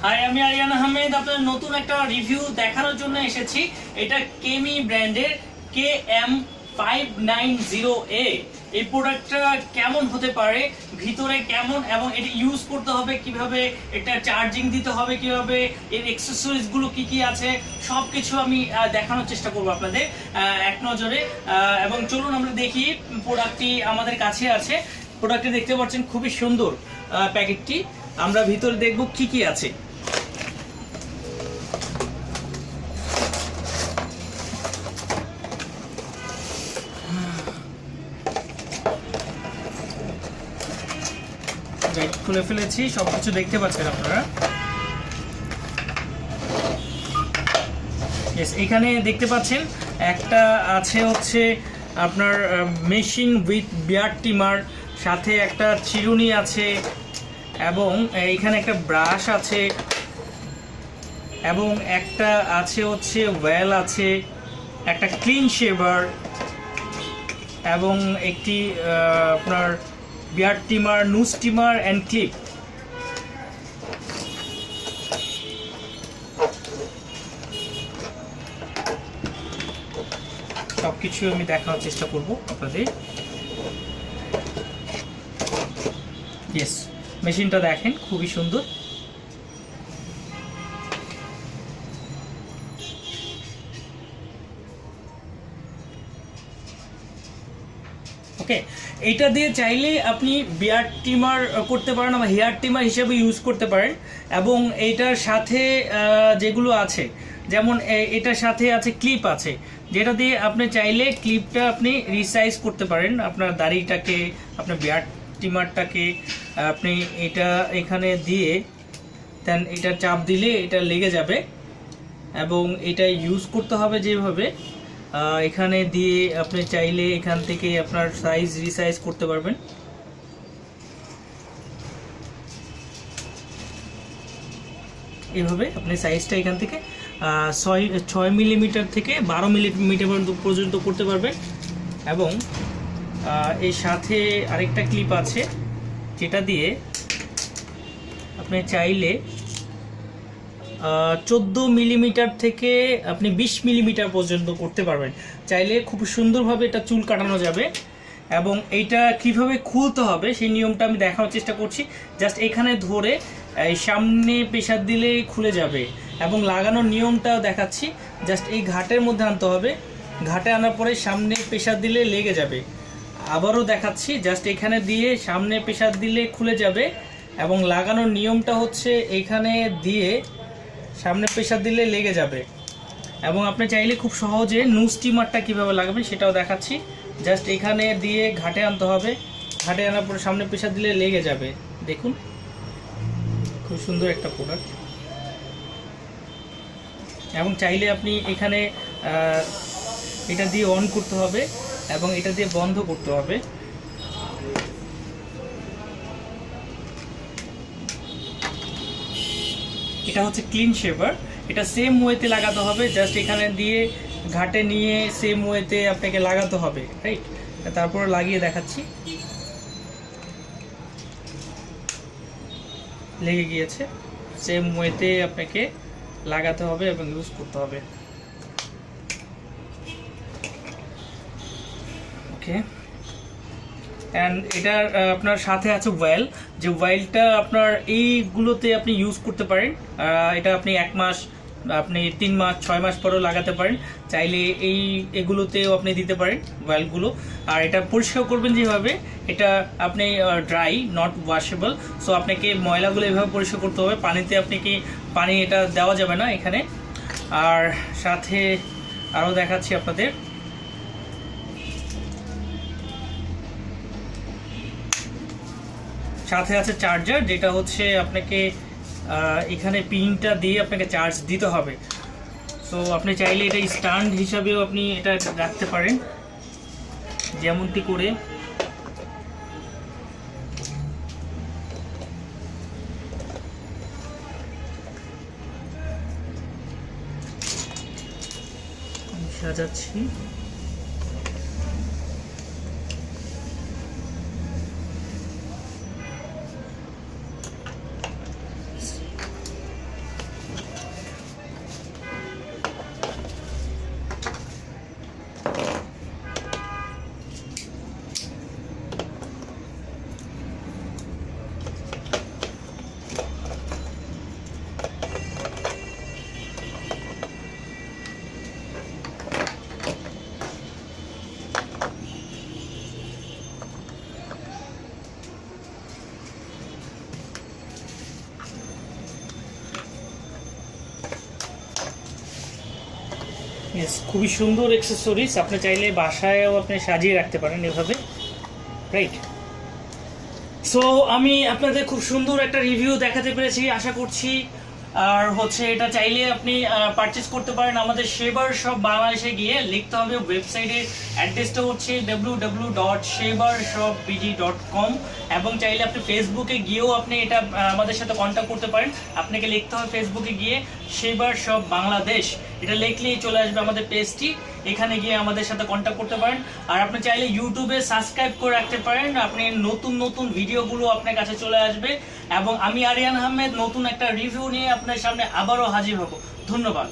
High, আমি আরিয়ান আহমেদ আপনাদের নতুন একটা রিভিউ দেখানোর জন্য এসেছি। এটা কেমি ব্র্যান্ডের KM590A। এই প্রোডাক্টটা কেমন হতে পারে, ভিতরে কেমন, এবং এটা ইউজ করতে হবে কিভাবে, এটা চার্জিং দিতে হবে কিভাবে, এর অ্যাকসেসরিজ গুলো কি কি আছে সবকিছু আমি দেখানোর চেষ্টা করব আপনাদের এক নজরে। এবং চলুন আমরা দেখি, প্রোডাক্টটি আমাদের কাছে আছে। প্রোডাক্টটি দেখতে পাচ্ছেন, খুবই সুন্দর প্যাকেটটি। আমরা ভিতরে দেখব কি কি আছে। খুলে ফেলেছি, সবকিছু দেখতে পাচ্ছেন আপনারা। এখানে দেখতে পাচ্ছেন একটা আছে হচ্ছে আপনার মেশিন উইথ বিয়ার ট্রিমার, সাথে একটা চিরুনি আছে, এবং এখানে একটা ব্রাশ আছে, এবং একটা আছে হচ্ছে ওয়েল আছে, একটা ক্লিন শেভার, এবং একটি আপনার বিয়ার ট্রিমার, নুজ ট্রিমার অ্যান্ড ক্লিপ। সবকিছু আমি দেখানোর চেষ্টা করব আপনাদের। ইয়েস, মেশিনটা দেখেন, খুবই সুন্দর। ওকে, এইটা দিয়ে চাইলে আপনি বিয়ার ট্রিমার করতে পারেন বা হেয়ার ট্রিমার হিসেবে ইউজ করতে পারেন। এবং এইটার সাথে যেগুলো আছে, যেমন এটার সাথে আছে ক্লিপ আছে, যেটা দিয়ে আপনি চাইলে ক্লিপটা আপনি রিসাইজ করতে পারেন আপনার দাড়িটাকে, আপনার বিয়ার ট্রিমারটাকে। আপনি এটা এখানে দিয়ে দেন এটা চাপ দিলে এটা লেগে যাবে, এবং এটা ইউজ করতে হবে যেভাবে এখানে দিয়ে আপনি চাইলে এখান থেকে আপনার সাইজ রিসাইজ করতে পারবেন। এভাবে আপনি সাইজটা এখান থেকে 6 মিলিমিটার থেকে 12 মিলিমিটার পর্যন্ত করতে পারবেন। এবং এর সাথে আরেকটা ক্লিপ আছে, যেটা দিয়ে আপনি চাইলে 14 মিলিমিটার থেকে আপনি 20 মিলিমিটার পর্যন্ত করতে পারবেন। চাইলে খুব সুন্দরভাবে এটা চুল কাটানো যাবে। এবং এইটা কিভাবে খুলতে হবে সেই নিয়মটা আমি দেখানোর চেষ্টা করছি। জাস্ট এখানে ধরে এই সামনে প্রেসার দিলে খুলে যাবে, এবং লাগানোর নিয়মটাও দেখাচ্ছি। জাস্ট এই ঘাটের মধ্যে আনতে হবে, ঘাটে আনার পরে সামনে প্রেসার দিলে লেগে যাবে। আবারও দেখাচ্ছি, জাস্ট এখানে দিয়ে সামনে প্রেসার দিলে খুলে যাবে, এবং লাগানোর নিয়মটা হচ্ছে এখানে দিয়ে সামনে প্রেসার দিলে লেগে যাবে। এবং আপনি চাইলে খুব সহজে নুজ স্টিমারটা কীভাবে লাগাবেন সেটাও দেখাচ্ছি। জাস্ট এখানে দিয়ে ঘাটে আনতে হবে, ঘাটে আনার পরে সামনে প্রেসার দিলে লেগে যাবে। দেখুন, খুব সুন্দর একটা প্রোডাক্ট। এবং চাইলে আপনি এখানে এটা দিয়ে অন করতে হবে, এবং এটা দিয়ে বন্ধ করতে হবে। এটা হচ্ছে ক্লিন শেভার, এটা সেম ওয়েতে লাগাতে হবে। জাস্ট এখানে দিয়ে ঘাটে নিয়ে সেম ওয়েতে আপনাকে লাগাতে হবে, রাইট? তারপর লাগিয়ে দেখাচ্ছি, লেগে গিয়েছে। সেম ওয়েতে আপনাকে লাগাতে হবে এবং ইউজ করতে হবে। ওকে, অ্যান্ড এটার আপনার সাথে আছে ওয়েল, যে ওয়েলটা আপনার এইগুলোতে আপনি ইউজ করতে পারেন। এটা আপনি 1 মাস, আপনি 3 মাস, 6 মাস পরেও লাগাতে পারেন। চাইলে এগুলোতেও আপনি দিতে পারেন ওয়েলগুলো। আর এটা পরিষ্কার করবেন যেভাবে, এটা আপনি ড্রাই, নট ওয়াশেবল। সো আপনাকে ময়লাগুলো এভাবে পরিষ্কার করতে হবে। পানিতে পানি এটা দেওয়া যাবে না এখানে। আর সাথে আরও দেখাচ্ছি আপনাদের, সাথে আছে চার্জার, যেটা হচ্ছে আপনাকে এখানে পিনটা দিয়ে আপনাকে চার্জ দিতে হবে। সো আপনি চাইলে এটা স্ট্যান্ড হিসাবেও আপনি এটা রাখতে পারেন, যেমনটি করে। সাজাচ্ছি, ইয়েস, খুবই সুন্দর অ্যাক্সেসরিজ, আপনি চাইলে বাসায়ও আপনি সাজিয়ে রাখতে পারেন এভাবে, রাইট। সো আমি আপনাদের খুব সুন্দর একটা রিভিউ দেখাতে পেরেছি আশা করছি। আর হচ্ছে এটা চাইলে আপনি পারচেস করতে পারেন আমাদের শেবার শপ বাংলাদেশে গিয়ে, লিখতে হবে ওয়েবসাইটের অ্যাড্রেসটা হচ্ছে www.shebarshopbg.com, এবং চাইলে আপনি ফেসবুকে গিয়েও আপনি এটা আমাদের সাথে কন্ট্যাক্ট করতে পারেন। আপনাকে লিখতে হবে ফেসবুকে গিয়ে শেবার শপ বাংলাদেশ, এটা লিখলেই চলে আসবে আমাদের পেজটি, এখানে গিয়ে আমাদের সাথে কন্ট্যাক্ট করতে পারেন। আর আপনি চাইলে ইউটিউবে সাবস্ক্রাইব করে রাখতে পারেন, আপনি নতুন নতুন ভিডিওগুলো আপনার কাছে চলে আসবে। এবং আমি আরিয়ান আহমেদ নতুন একটা রিভিউ নিয়ে আপনার সামনে আবারও হাজির হব। ধন্যবাদ।